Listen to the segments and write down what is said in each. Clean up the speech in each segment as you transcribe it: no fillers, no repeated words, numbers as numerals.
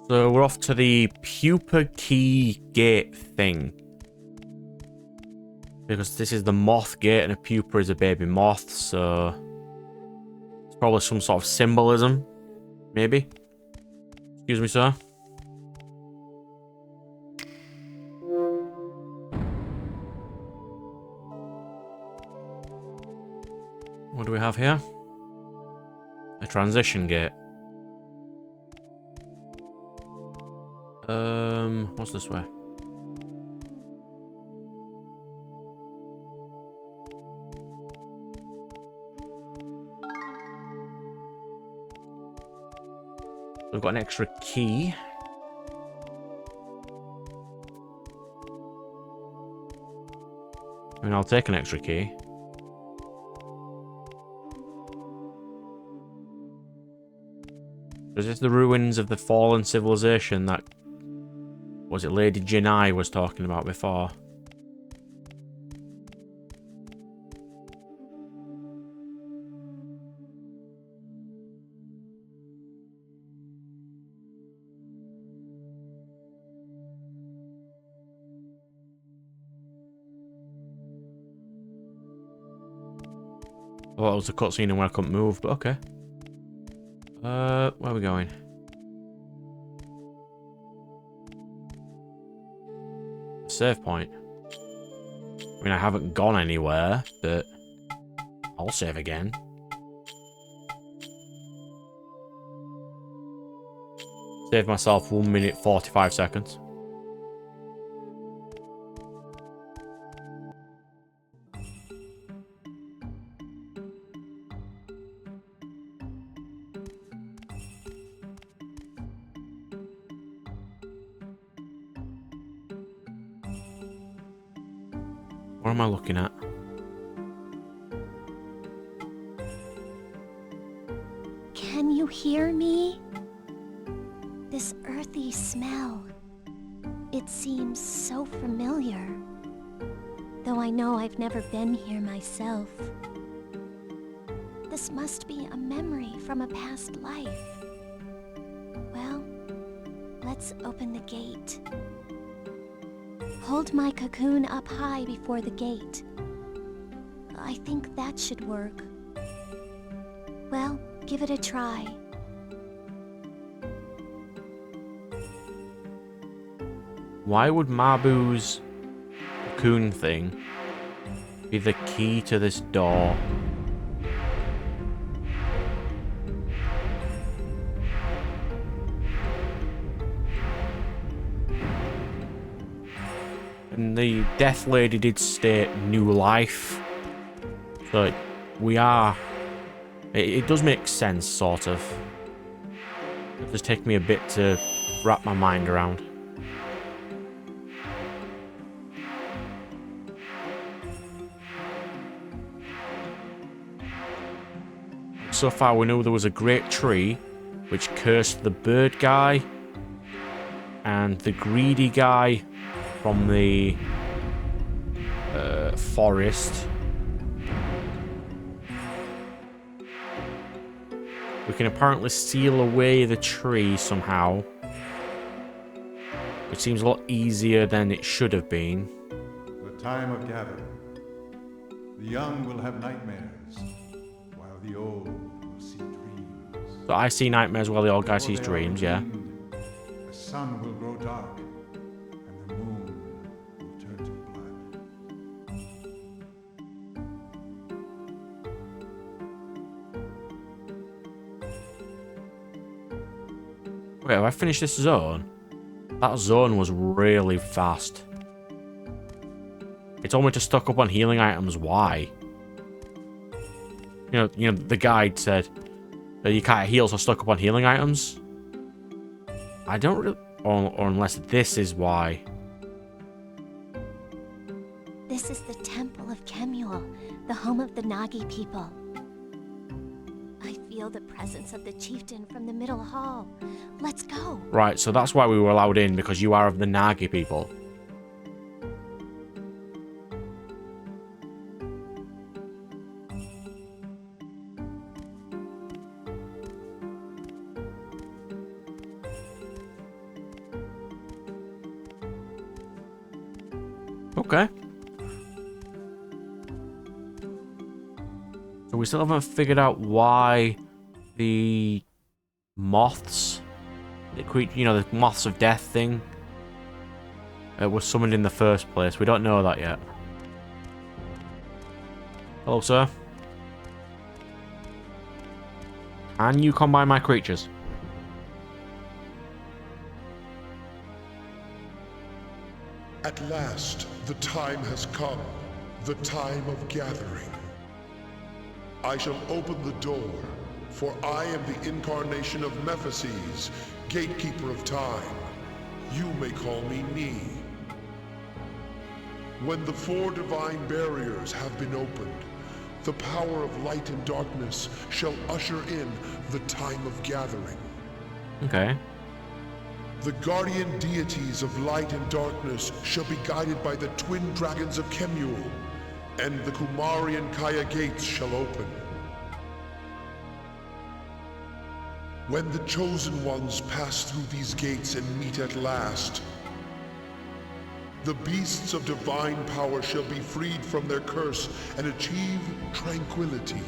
So we're off to the pupa key gate thing. Because this is the moth gate and a pupa is a baby moth, so it's probably some sort of symbolism. Maybe. Excuse me, sir. What do we have here? A transition gate. What's this way? We've got an extra key. I mean, I'll take an extra key. Is this the ruins of the fallen civilization that... Was it Lady Janai was talking about before? Well, it was a cutscene and where I couldn't move, but okay. Where are we going? Save point. I mean, I haven't gone anywhere, but I'll save again. Save myself 1 minute 45 seconds. What am I looking at? Can you hear me? This earthy smell. It seems so familiar. Though I know I've never been here myself. This must be a memory from a past life. Well, let's open the gate. Hold my cocoon up high before the gate. I think that should work. Well, give it a try. Why would Mabu's cocoon thing be the key to this door? And the Death Lady did state new life. So we are... It does make sense, sort of. It does take me a bit to wrap my mind around. So far we know there was a great tree which cursed the bird guy and the greedy guy from the forest. We can apparently seal away the tree somehow, which seems a lot easier than it should have been. The time of gathering. The young will have nightmares, while the old will see dreams. So I see nightmares while the old guy sees dreams, yeah. The sun will grow dark, and the moon will turn to blood. Wait, have I finished this zone? That zone was really fast. It told me to stock up on healing items. Why? You know, the guide said that you can't heal, so stock up on healing items. I don't really... Or unless this is why. This is the Temple of Kemuel, the home of the Nagi people. I feel the presence of the chieftain from the middle hall. Let's go. Right, so that's why we were allowed in, because you are of the Nagi people. Okay. So we still haven't figured out why the moths, the moths of death thing, was summoned in the first place. We don't know that yet. Hello, sir. Can you combine my creatures? At last, the time has come, the time of gathering. I shall open the door, for I am the incarnation of Mephises, gatekeeper of time. You may call me Ni. When the 4 divine barriers have been opened, the power of light and darkness shall usher in the time of gathering. Okay. The guardian deities of light and darkness shall be guided by the twin dragons of Kemuel, and the Kumarian Kaya gates shall open. When the chosen ones pass through these gates and meet at last, the beasts of divine power shall be freed from their curse and achieve tranquility.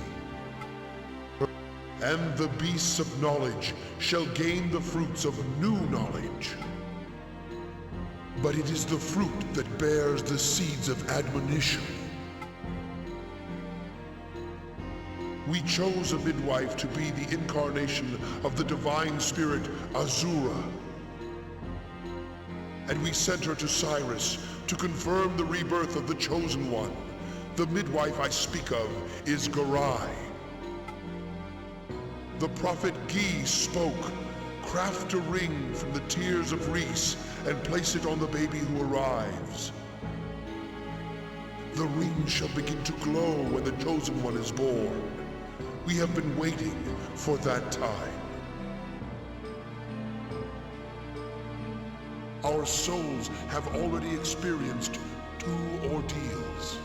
And the beasts of knowledge shall gain the fruits of new knowledge. But it is the fruit that bears the seeds of admonition. We chose a midwife to be the incarnation of the divine spirit Azura. And we sent her to Cyrus to confirm the rebirth of the chosen one. The midwife I speak of is Garai. The prophet Gi spoke, "Craft a ring from the tears of Reese and place it on the baby who arrives. The ring shall begin to glow when the chosen one is born. We have been waiting for that time." Our souls have already experienced 2 ordeals.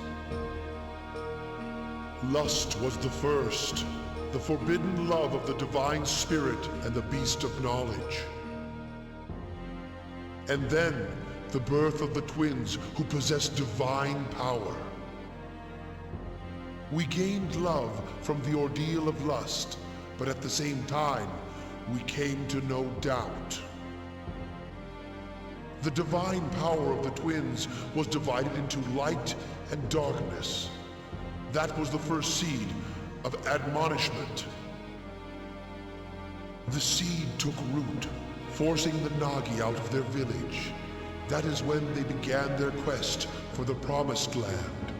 Lust was the first, the forbidden love of the divine spirit and the beast of knowledge. And then, the birth of the twins who possess divine power. We gained love from the ordeal of lust, but at the same time, we came to know doubt. The divine power of the twins was divided into light and darkness. That was the first seed of admonishment. The seed took root, forcing the Nagi out of their village. That is when they began their quest for the Promised Land.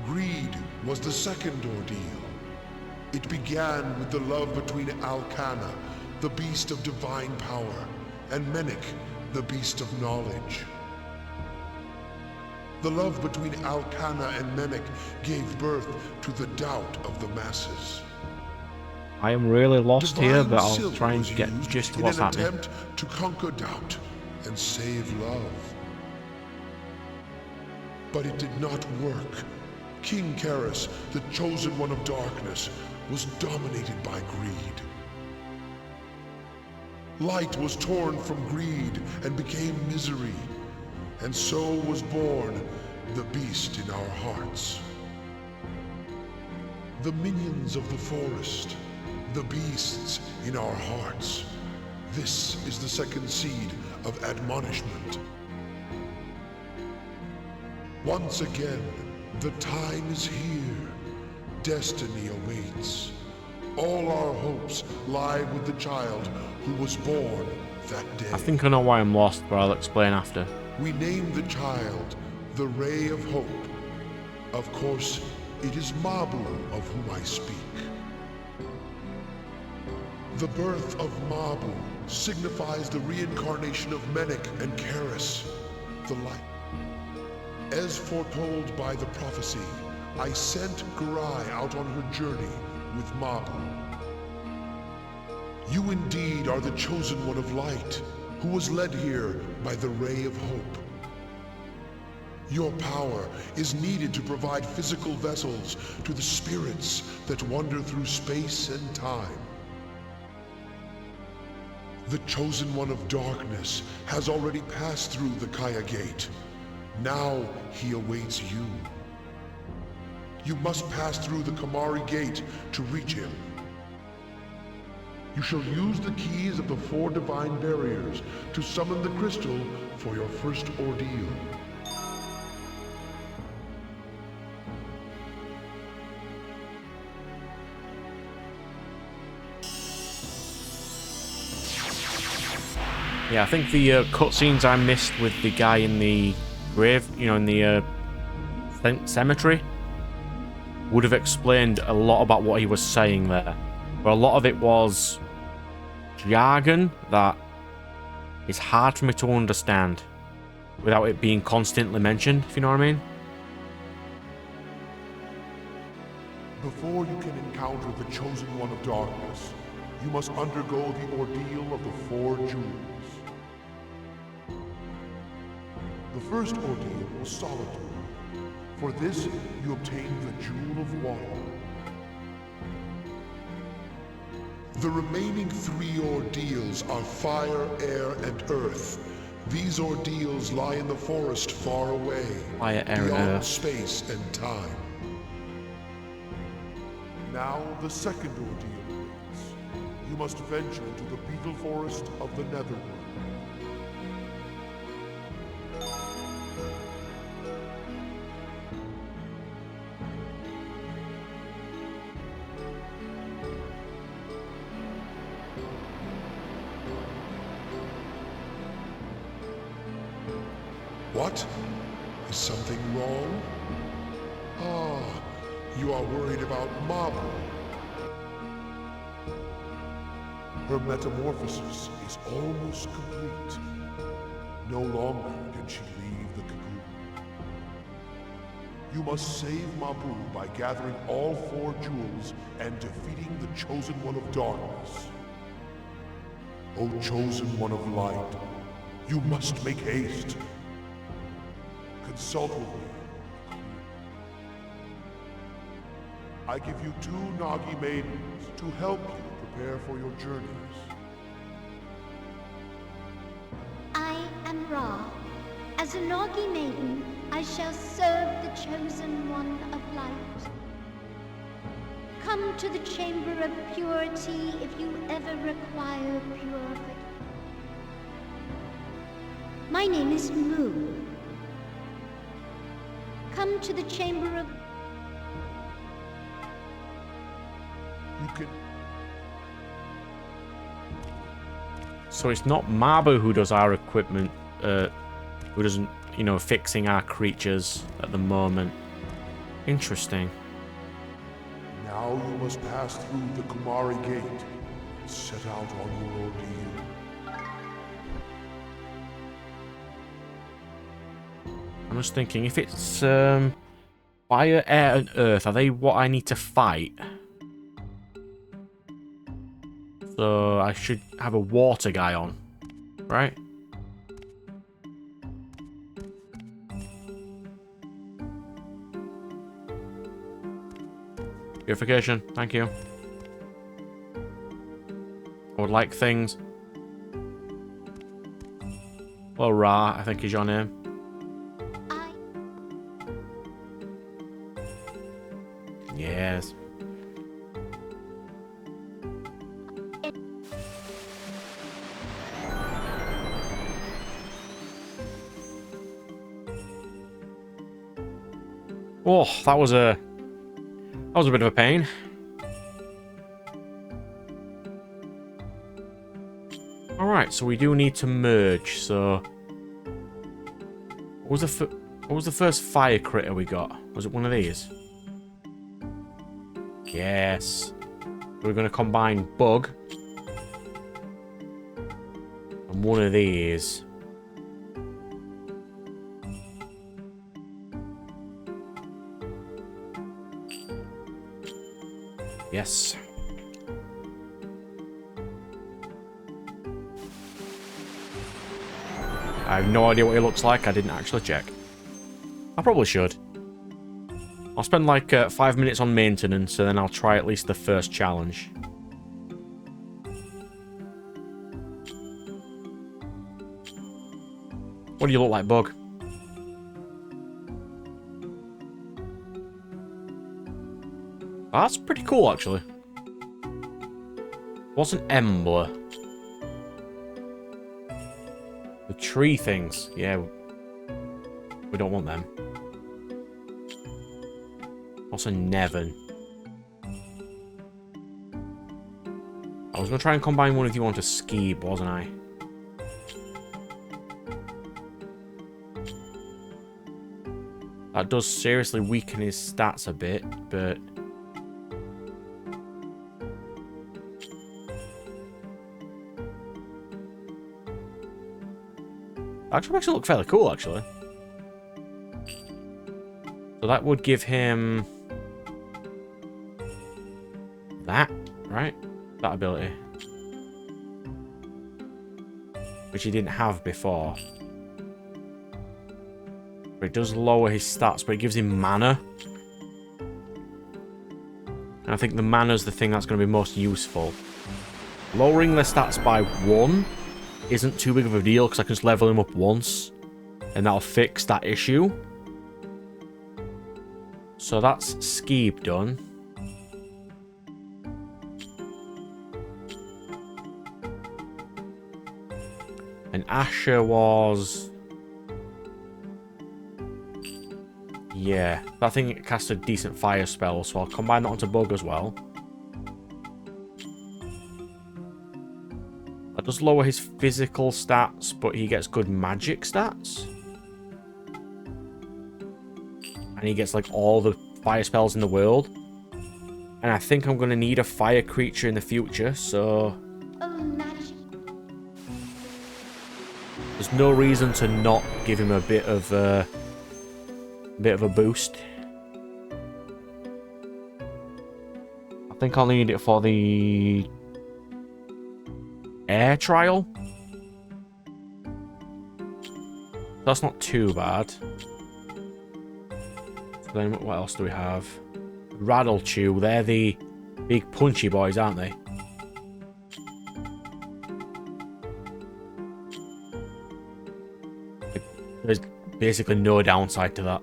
Greed was the second ordeal. It began with the love between Alkana, the beast of divine power, and Menek, the beast of knowledge. The love between Alkana and Menek gave birth to the doubt of the masses. I am really lost Divine here, but I'll silver try and was get used gist of in what's an happening. attempt to conquer doubt and save love. But it did not work. King Karis, the chosen one of darkness, was dominated by greed. Light was torn from greed and became misery, and so was born the beast in our hearts. The minions of the forest, the beasts in our hearts. This is the second seed of admonishment. Once again, the time is here. Destiny awaits. All our hopes lie with the child who was born that day. I think I know why I'm lost, but I'll explain after. We named the child the Ray of Hope. Of course, it is Mabu of whom I speak. The birth of Mabu signifies the reincarnation of Menek and Karis, the light. As foretold by the prophecy, I sent Garai out on her journey with Mabu. You indeed are the chosen one of light, who was led here by the Ray of Hope. Your power is needed to provide physical vessels to the spirits that wander through space and time. The Chosen One of Darkness has already passed through the Kaya Gate. Now he awaits you. You must pass through the Kamari Gate to reach him. You shall use the keys of the 4 divine barriers to summon the crystal for your first ordeal. Yeah, I think the cutscenes I missed with the guy in the grave, you know, in the cemetery, would have explained a lot about what he was saying there. But a lot of it was jargon that is hard for me to understand without it being constantly mentioned, if you know what I mean. Before you can encounter the Chosen One of Darkness, you must undergo the ordeal of the 4 jewels. The first ordeal was solitude. For this, you obtain the Jewel of Water. The remaining 3 ordeals are fire, air, and earth. These ordeals lie in the forest far away, Fire, air, beyond earth. space and time. Now the second ordeal awaits. You must venture into the beetle forest of the Netherworld. What? Is something wrong? Ah, you are worried about Mabu. Her metamorphosis is almost complete. No longer can she leave the cocoon. You must save Mabu by gathering all 4 jewels and defeating the Chosen One of Darkness. O Chosen One of Light, you must make haste. Consult with me. I give you 2 Nagi maidens to help you prepare for your journeys. I am Ra. As a Nagi maiden, I shall serve the Chosen One of Light. Come to the Chamber of Purity if you ever require purification. My name is Mu. Come to the Chamber of... You can... So it's not Mabu who does our equipment, who doesn't, you know, fixing our creatures at the moment. Interesting. Now you must pass through the Kumari Gate and set out on your ordeal. I'm just thinking, if it's fire, air, and earth, are they what I need to fight? So I should have a water guy on, right? Purification, thank you. I would like things. Well, Ra, I think is your name. Yes. Oh, that was a bit of a pain. All right, so we do need to merge. So, what was the first fire critter we got? Was it one of these? Yes. We're going to combine Bug and one of these. Yes. I have no idea what he looks like. I didn't actually check. I probably should. I'll spend like 5 minutes on maintenance, and then I'll try at least the first challenge. What do you look like, Bug? That's pretty cool, actually. What's an Embler? The tree things. Yeah. We don't want them. What's a Nevin? I was going to try and combine one of you onto Skeeb, wasn't I? That does seriously weaken his stats a bit, but... Actually makes it look fairly cool, actually. So that would give him... that, right? That ability. Which he didn't have before. But it does lower his stats, but it gives him mana. And I think the mana's the thing that's going to be most useful. Lowering the stats by 1 isn't too big of a deal, because I can just level him up once. And that'll fix that issue. So that's Skeeb done. And Asher was... yeah, that thing cast a decent fire spell, so I'll combine that onto Bug as well. That does lower his physical stats, but he gets good magic stats. And he gets, like, all the fire spells in the world. And I think I'm going to need a fire creature in the future, so... there's no reason to not give him a bit of a boost. I think I'll need it for the air trial. That's not too bad. So then what else do we have? Rattlechew. They're the big punchy boys, aren't they? There's basically no downside to that.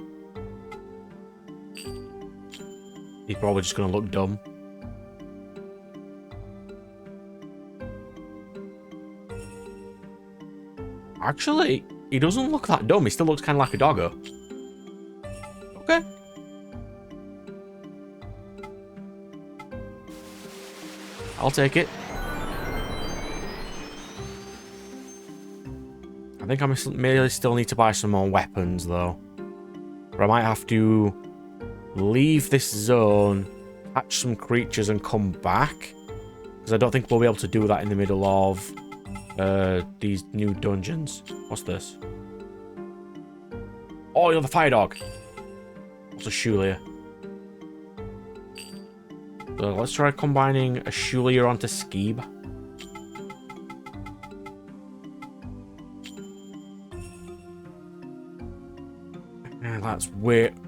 He's probably just going to look dumb. Actually, he doesn't look that dumb. He still looks kind of like a doggo. Okay. I'll take it. I think I may still need to buy some more weapons, though. Or I might have to leave this zone, catch some creatures, and come back. Because I don't think we'll be able to do that in the middle of these new dungeons. What's this? Oh, you're the fire dog. What's a Shulia? So let's try combining a Shulia onto Skeeb.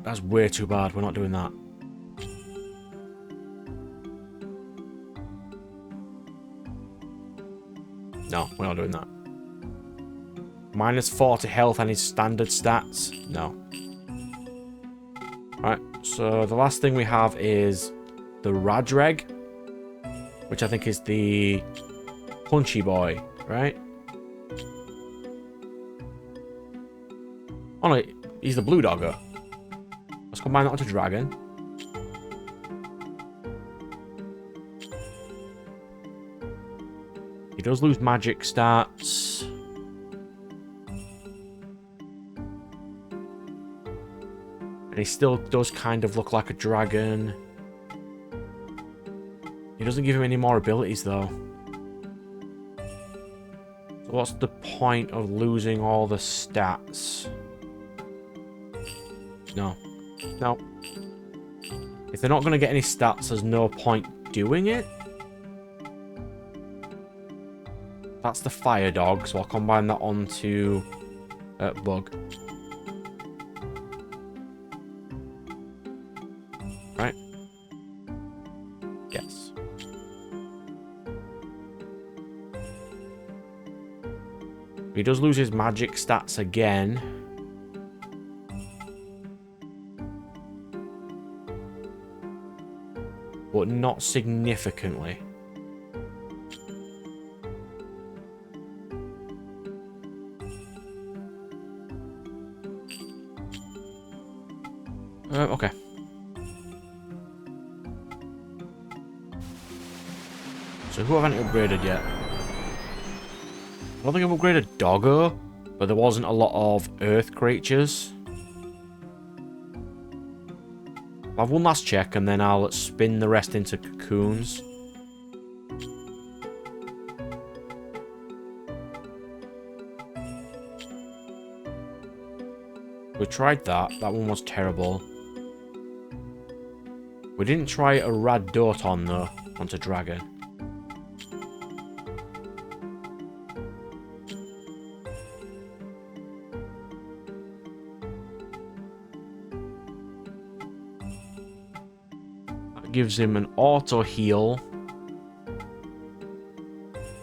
That's way too bad. We're not doing that. No, we're not doing that. Minus 4 to health and his standard stats. No. Alright, so the last thing we have is the Radreg, which I think is the punchy boy, right? Oh no, he's the blue doggo. Let's combine that onto Dragon. He does lose magic stats. And he still does kind of look like a dragon. He doesn't give him any more abilities, though. So what's the point of losing all the stats? No. No. If they're not going to get any stats, there's no point doing it. That's the fire dog, so I'll combine that onto Bug. Right? Yes. He does lose his magic stats again. But not significantly. Okay. So who haven't upgraded yet? I don't think I've upgraded Doggo, but there wasn't a lot of earth creatures. I'll have one last check and then I'll spin the rest into cocoons. We tried that. That one was terrible. We didn't try a Radoton though onto Dragon. That gives him an auto heal.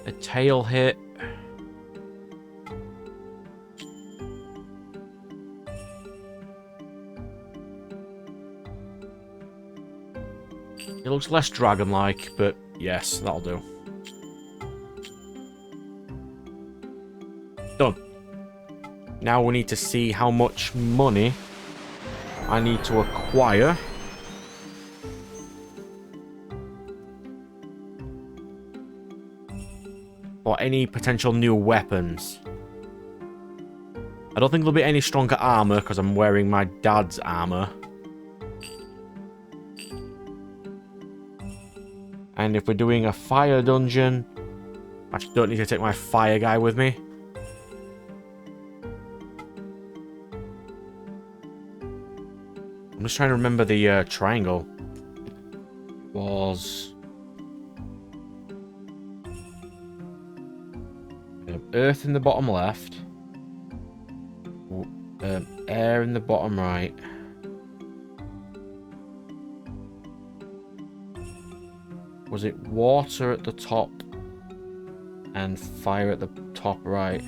A tail hit. It looks less dragon-like, but yes, that'll do. Done. Now we need to see how much money I need to acquire. For any potential new weapons. I don't think there'll be any stronger armor because I'm wearing my dad's armor. And if we're doing a fire dungeon, I don't need to take my fire guy with me. I'm just trying to remember the triangle. Was earth in the bottom left, air in the bottom right. Was it water at the top and fire at the top right?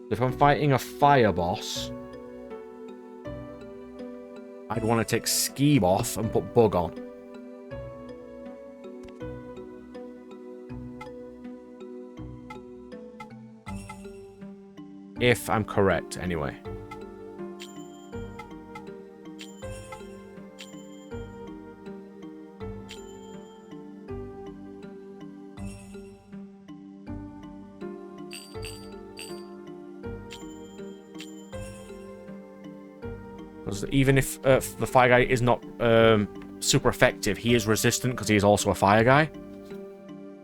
If I'm fighting a fire boss, I'd want to take Skeeb off and put Bug on. If I'm correct, anyway. Because even if the fire guy is not super effective, he is resistant because he is also a fire guy.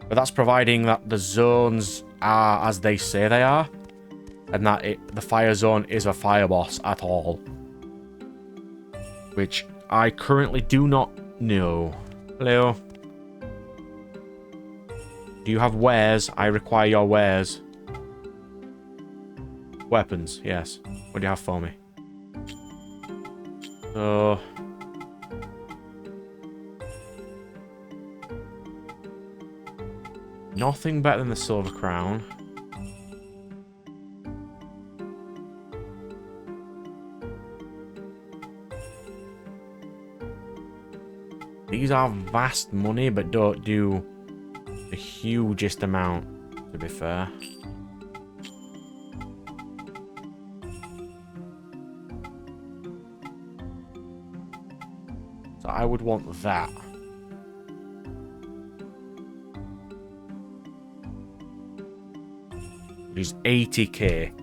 But that's providing that the zones are as they say they are. And that the fire zone is a fire boss at all. Which I currently do not know. Hello. Do you have wares? I require your wares. Weapons, yes. What do you have for me? So... nothing better than the Silver Crown. These are vast money, but don't do the hugest amount, to be fair. So I would want that. Which is 80k.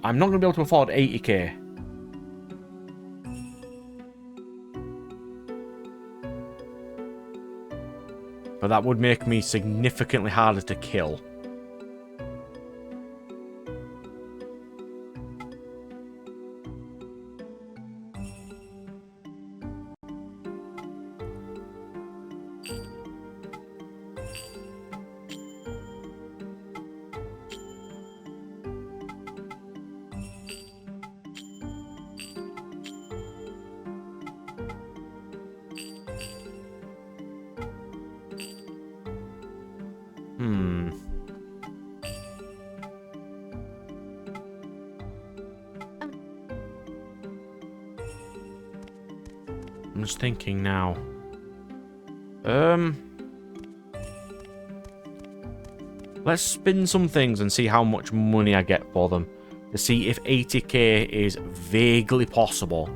I'm not going to be able to afford 80k. But that would make me significantly harder to kill. I'm just thinking now. Let's spin some things and see how much money I get for them. To see if 80k is vaguely possible.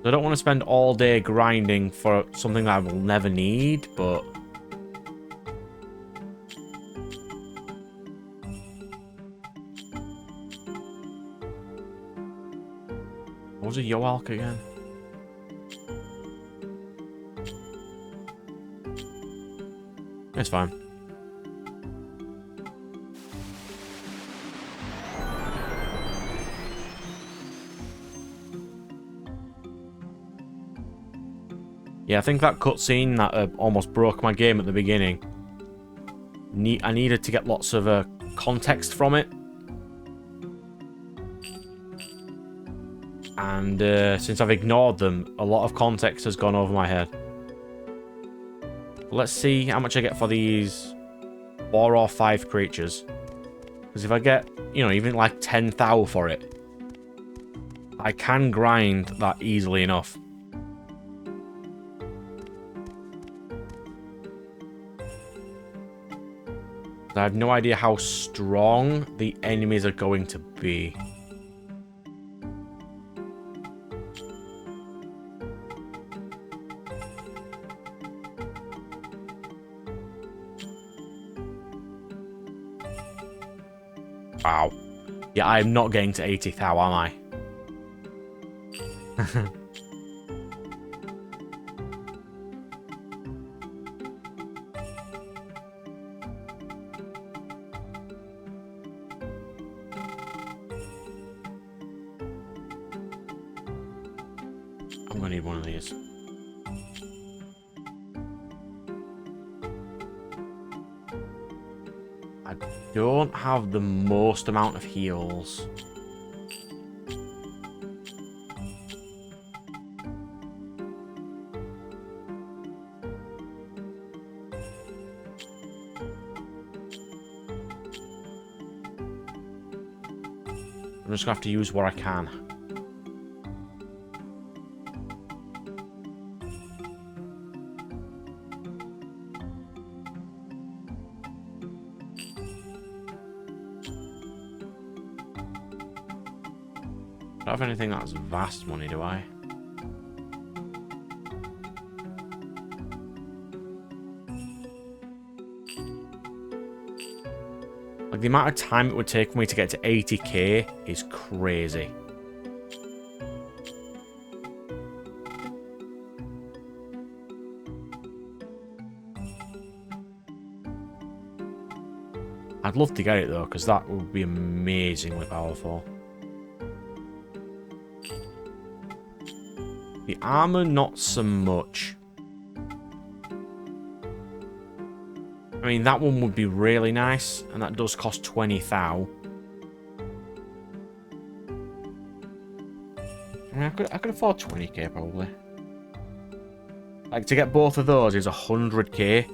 I don't want to spend all day grinding for something that I will never need, but... What was a Yoalk again? It's fine. Yeah, I think that cutscene that almost broke my game at the beginning. I needed to get lots of context from it. And since I've ignored them, a lot of context has gone over my head. Let's see how much I get for these 4 or 5 creatures. Because if I get, you know, even like 10,000 for it, I can grind that easily enough. I have no idea how strong the enemies are going to be. Wow. Yeah, I'm not getting to 80,000, am I? I'm gonna need one of these. I don't have the most amount of heals. I'm just gonna have to use what I can. I don't have anything that's vast money, do I? Like, the amount of time it would take for me to get to 80k is crazy. I'd love to get it, though, because that would be amazingly powerful. The armor, not so much. I mean, that one would be really nice, and that does cost 20,000. I mean, I could afford 20k probably. Like, to get both of those is 100k.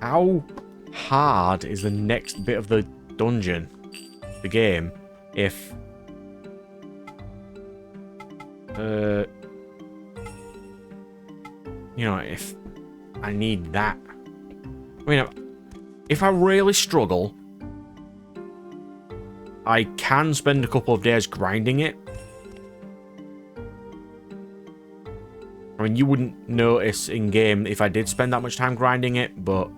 How hard is the next bit of the dungeon, the game, if... you know, if I need that. I mean, if I really struggle, I can spend a couple of days grinding it. I mean, you wouldn't notice in-game if I did spend that much time grinding it, but...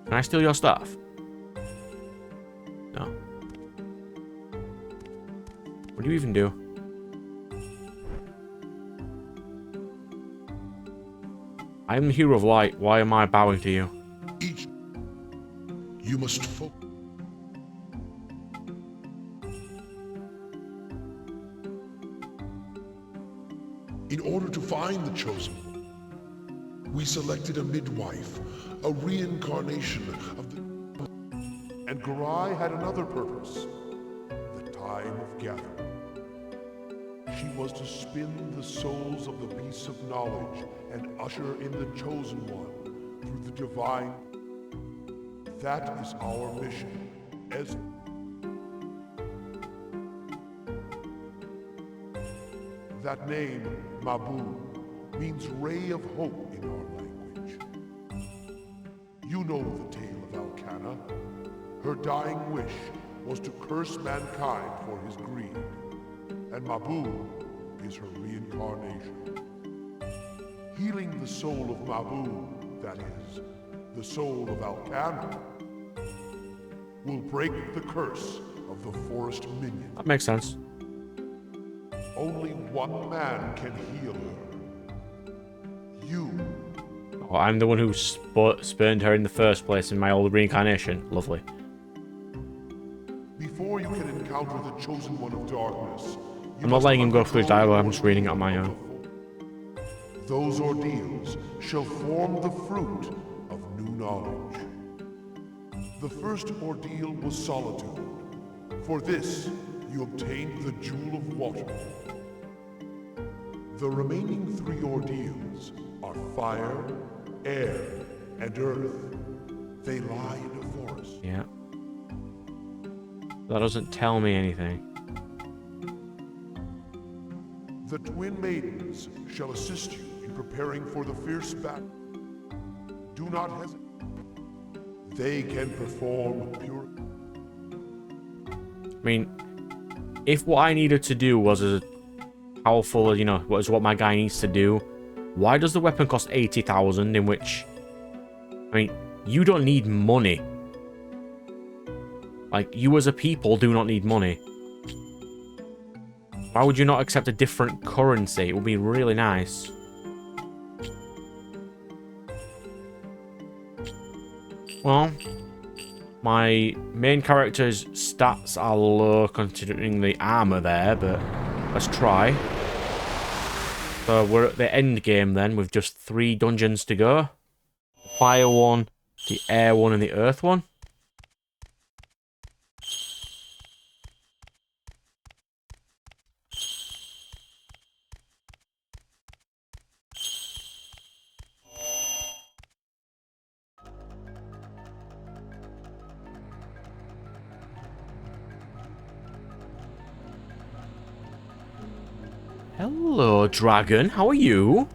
Can I steal your stuff? No. What do you even do? I am the hero of light. Why am I bowing to you? You must focus. In order to find the chosen one, we selected a midwife, a reincarnation of the... And Garai had another purpose, the time of gathering. She was to spin the souls of the beasts of knowledge and usher in the chosen one through the divine. That is our mission. as that name, Mabu, means ray of hope in our language. You know the tale of Alcana. Her dying wish was to curse mankind for his greed, and Mabu is her reincarnation. Healing the soul of Mabu, that is, the soul of Alcana, will break the curse of the forest minion. That makes sense. Only one man can heal her. You. Oh, I'm the one who spurned her in the first place in my old reincarnation. Lovely. Before you can encounter the chosen one of darkness, I'm not letting him go through his dialogue, I'm just reading it on my own. Those ordeals shall form the fruit of new knowledge. The first ordeal was solitude. For this, you obtained the Jewel of Water. The remaining 3 ordeals are fire, air, and earth. They lie in a forest. Yeah. That doesn't tell me anything. The twin maidens shall assist you in preparing for the fierce battle. Do not hesitate. They can perform pure... I mean, if what I needed to do was as powerful as, you know, was what my guy needs to do, why does the weapon cost 80,000 in which... I mean, you don't need money. Like, you as a people do not need money. Why would you not accept a different currency? It would be really nice. Well, my main character's stats are low considering the armor there, but let's try. So we're at the end game then with just 3 dungeons to go. The fire one, the air one, and the earth one. Hello, dragon. How are you?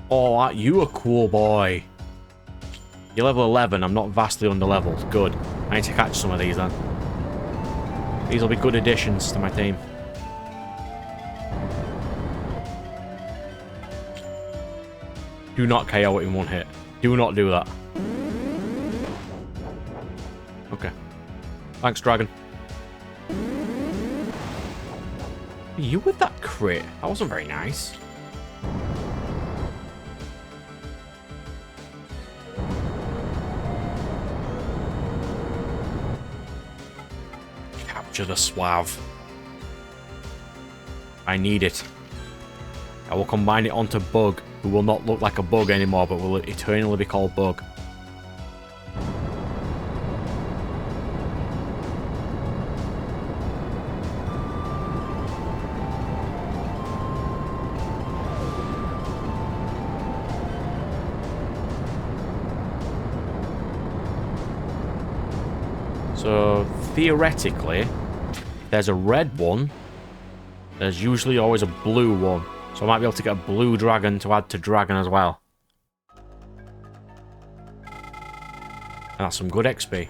Oh, aren't you a cool boy? You're level 11. I'm not vastly under-leveled. Good. I need to catch some of these, then. These will be good additions to my team. Do not KO it in one hit. Do not do that. Okay. Thanks, dragon. You with that crit? That wasn't very nice. Capture the suave. I need it. I will combine it onto Bug, who will not look like a bug anymore, but will eternally be called Bug. So, theoretically, if there's a red one, there's usually always a blue one. So I might be able to get a blue dragon to add to dragon as well. And that's some good XP.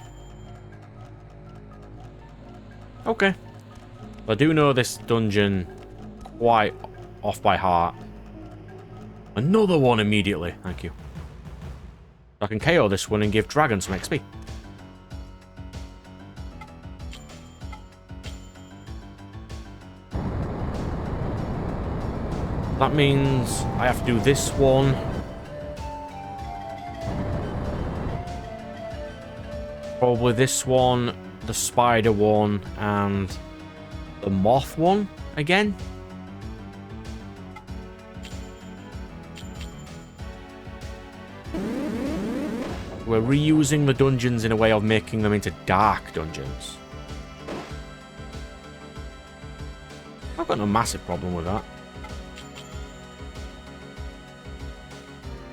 Okay. I do know this dungeon quite off by heart. Another one immediately. Thank you. I can KO this one and give dragon some XP. That means I have to do this one. Probably this one, the spider one, and the moth one again. We're reusing the dungeons in a way of making them into dark dungeons. I've got no massive problem with that.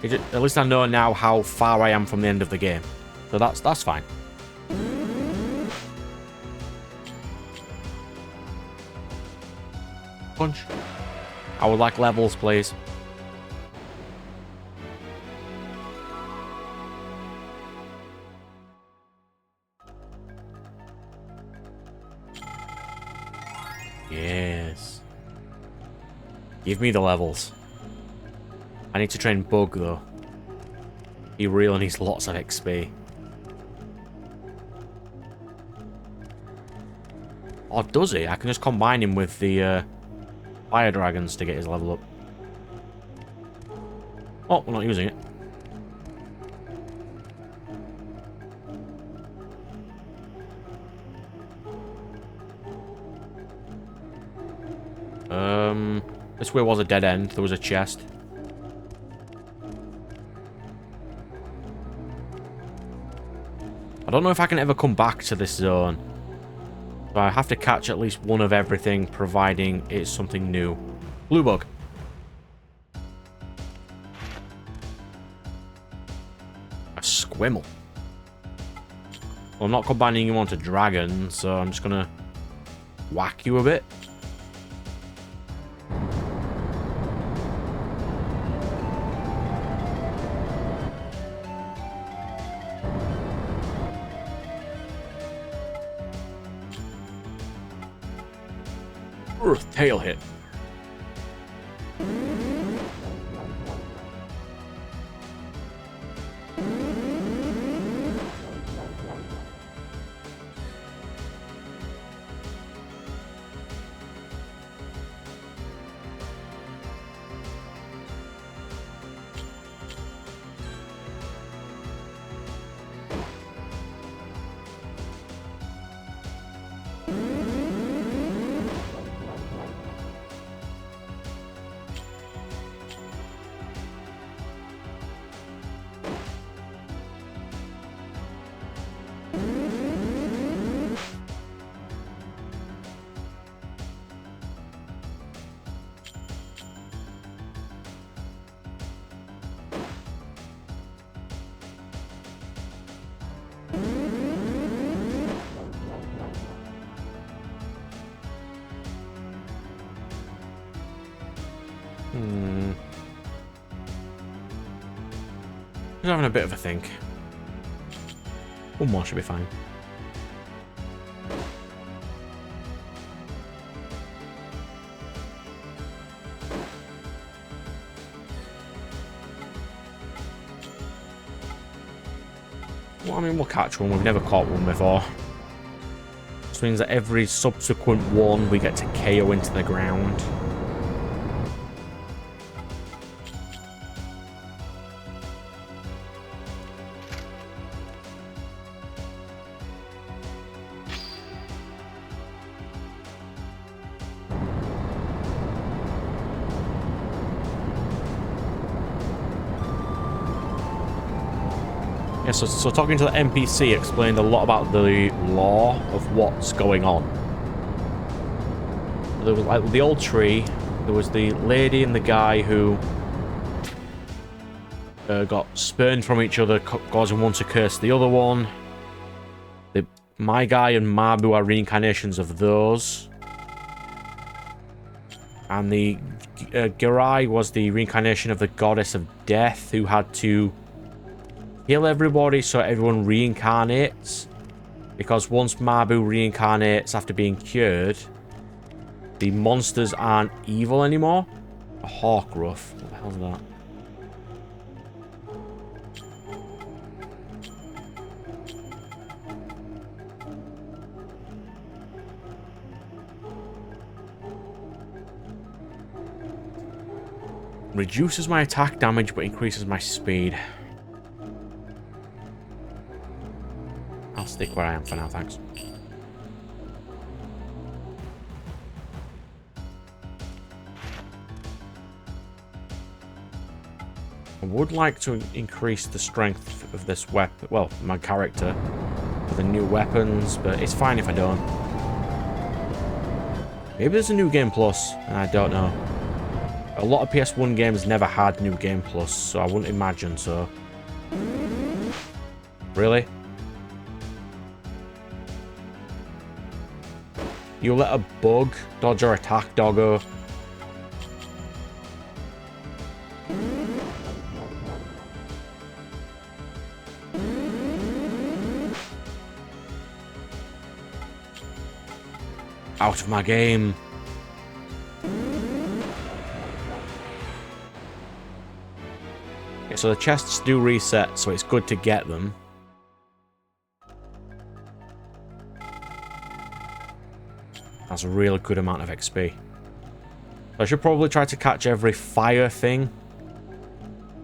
At least I know now how far I am from the end of the game. So that's fine. Punch. I would like levels, please. Yes. Give me the levels. I need to train Bug, though. He really needs lots of XP. Or does he? I can just combine him with the fire dragons to get his level up. Oh, we're not using it. This way was a dead end. There was a chest. I don't know if I can ever come back to this zone. But I have to catch at least one of everything, providing it's something new. Blue bug. A squimble. Well, I'm not combining you onto dragon, so I'm just gonna whack you a bit. Tail hit. I'm having a bit of a think. One more should be fine. Well, I mean, we'll catch one. We've never caught one before. This means that every subsequent one we get to KO into the ground. Yeah, so talking to the NPC explained a lot about the lore of what's going on. There was like the old tree, there was the lady and the guy who got spurned from each other, causing one to curse the other one. My guy and Mabu are reincarnations of those. And the Girai was the reincarnation of the goddess of death, who had to heal everybody so everyone reincarnates. Because once Mabu reincarnates after being cured, the monsters aren't evil anymore. A Hawkruff. What the hell is that? Reduces my attack damage but increases my speed. I'll stick where I am for now, thanks. I would like to increase the strength of this weapon, well, my character, for the new weapons, but it's fine if I don't. Maybe there's a new game plus, and I don't know. A lot of PS1 games never had New Game Plus, so I wouldn't imagine so. Really? You let a bug dodge or attack, doggo? Out of my game. Okay, so the chests do reset, so it's good to get them. That's a really good amount of XP. I should probably try to catch every fire thing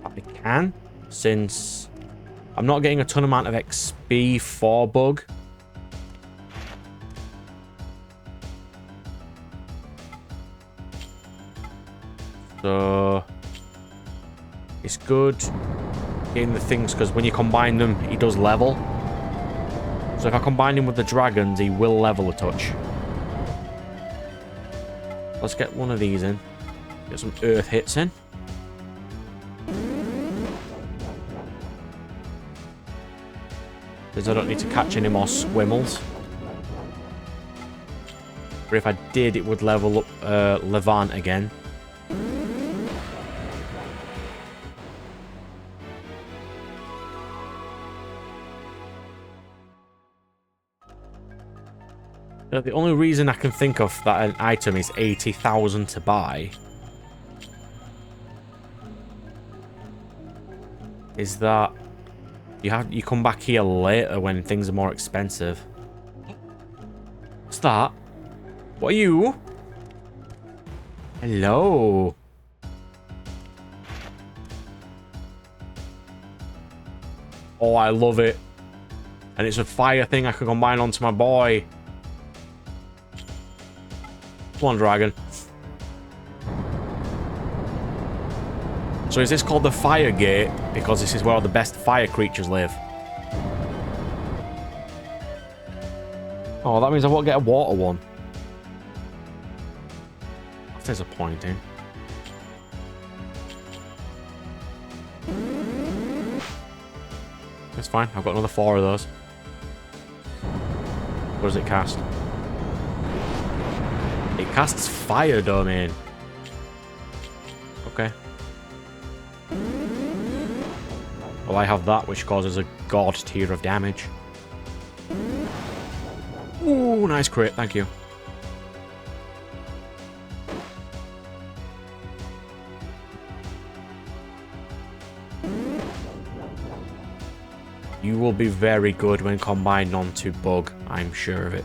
that I can, since I'm not getting a ton amount of XP for bug. So it's good getting the things, because when you combine them, he does level. So if I combine him with the dragons, he will level a touch. Let's get one of these in. Get some earth hits in. Because I don't need to catch any more squimmels. But if I did, it would level up Levant again. The only reason I can think of that an item is 80,000 to buy is that you come back here later when things are more expensive. What's that? What are you? Hello. Oh, I love it. And it's a fire thing I can combine onto my boy. Come on, dragon. So is this called the Fire Gate? Because this is where all the best fire creatures live. Oh, that means I won't get a water one. That's disappointing. That's fine. I've got another 4 of those. What does it cast? It casts Fire Domain. Okay. Well, I have that, which causes a god tier of damage. Ooh, nice crit. Thank you. You will be very good when combined onto Bug. I'm sure of it.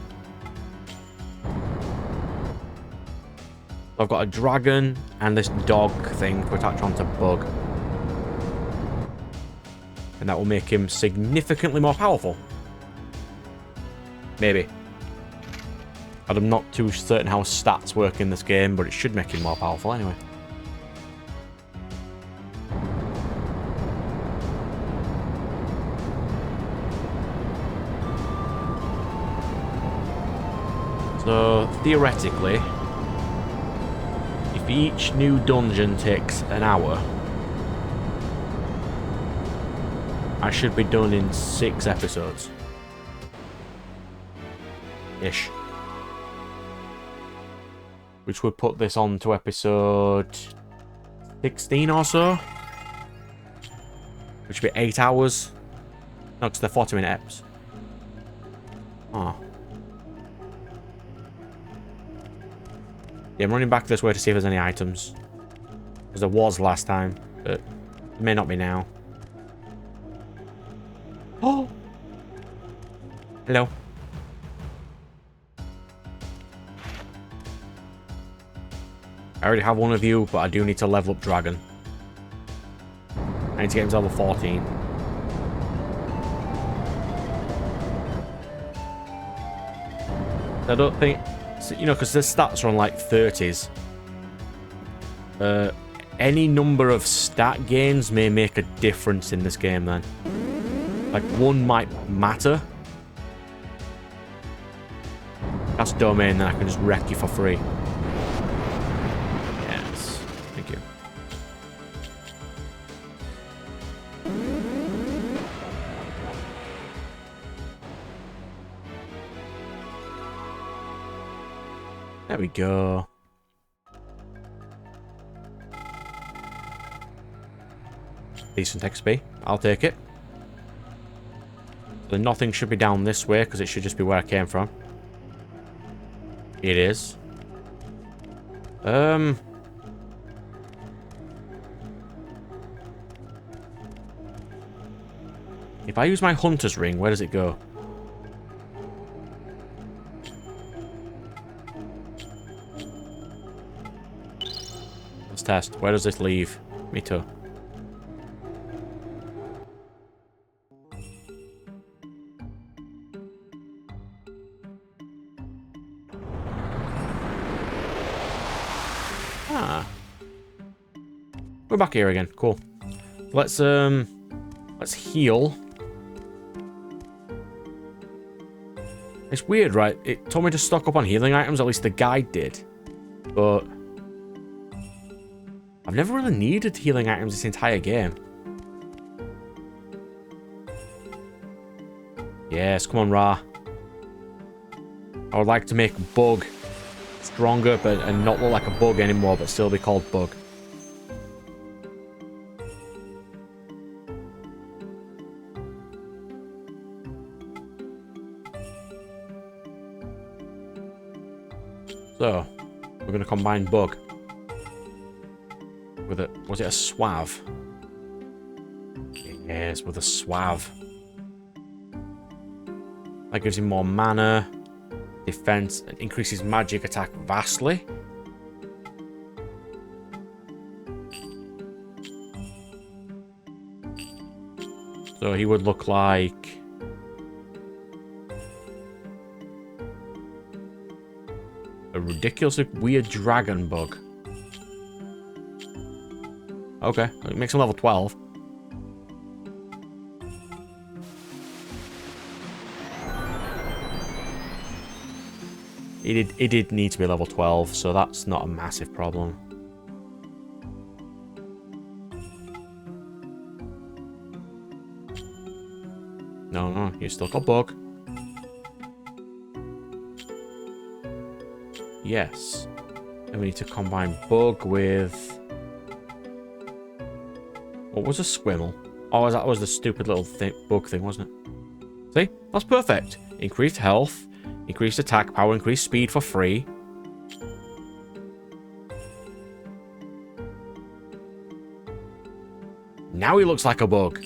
I've got a dragon and this dog thing to attach onto Bug. And that will make him significantly more powerful. Maybe. I'm not too certain how stats work in this game, but it should make him more powerful anyway. So, theoretically, if each new dungeon takes an hour, I should be done in 6 episodes. Ish. Which would put this on to episode 16 or so. Which would be 8 hours. No, because they're 40-minute eps. Oh. Yeah, I'm running back this way to see if there's any items. Because there was last time, but it may not be now. Oh! Hello. I already have one of you, but I do need to level up Dragon. I need to get him to level 14. I don't think... You know, because the stats are on like 30s. Any number of stat gains may make a difference in this game then. Like, one might matter. That's domain, then I can just wreck you for free. Yes. Thank you. There we go. Decent XP. I'll take it. So nothing should be down this way, because it should just be where I came from. It is. If I use my hunter's ring, where does it go? Let's test. Where does this leave? Me too. Ah. We're back here again. Cool. Let's heal. It's weird, right? It told me to stock up on healing items, at least the guide did. But I've never really needed healing items this entire game. Yes, come on, Ra. I would like to make Bug stronger, and not look like a bug anymore, but still be called Bug. So, we're going to combine Bug with a... Was it a Suave? Yes, with a Suave. That gives him more mana, defense, and increases magic attack vastly. So he would look like... a ridiculously weird dragon bug. Okay, it makes him level 12. It did need to be level 12, so that's not a massive problem. No, you still got Bug. Yes. And we need to combine Bug with... What was a Squimble? Oh, that was the stupid little bug thing, wasn't it? See? That's perfect. Increased health, increased attack power, increased speed for free. Now he looks like a bug.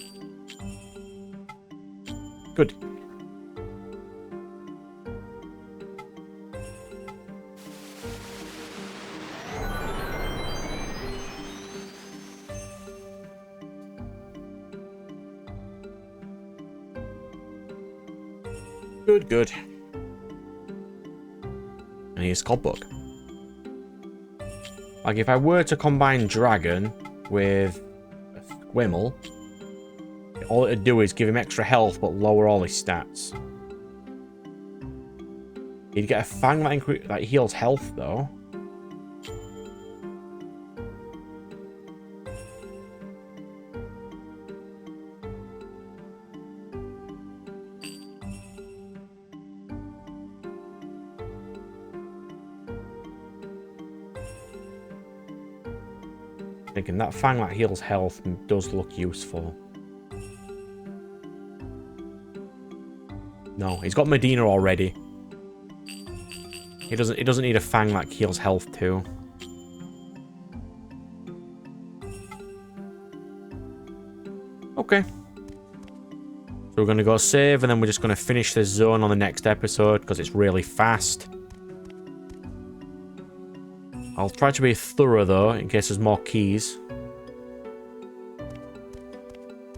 Good. Good. And he's called Bug. Like, if I were to combine Dragon with a Squimble, all it'd do is give him extra health, but lower all his stats. He'd get a Fang that heals health, though. Thinking that Fang that heals health does look useful. No, he's got Medina already. He doesn't need a Fang that heals health too. Okay. So we're gonna go save, and then we're just gonna finish this zone on the next episode because it's really fast. I'll try to be thorough, though, in case there's more keys.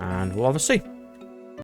And we'll have a see.